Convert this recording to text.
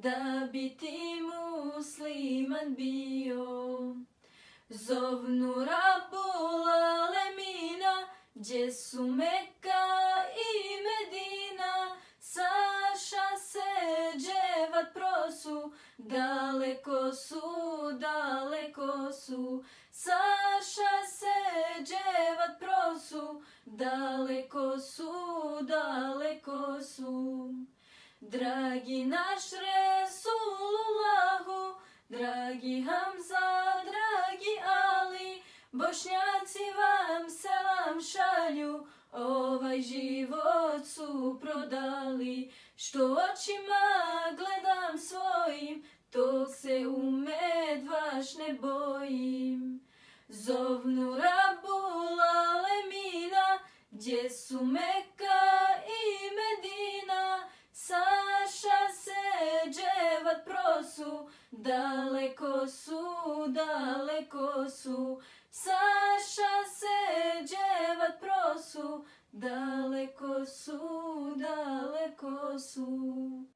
da bi ti musliman bio. Zovnu Rabul Alemina, gdje su Meka i Medina, Saša se dževat prosu, daleko su, daleko su. Saša se dževat prosu, daleko su, daleko su. Dragi naš Resulullahu, dragi Hamza, dragi Ali, Bošnjaci vam selam šalju, ovaj život su prodali. Što očima gledam svojim, tog se umet vaš ne bojim. Zovnu Rabul Alemina, gdje su Meka i Medina, Saša se dževat prosu, daleko su, daleko su. Saša se dževat prosu, daleko su, daleko su.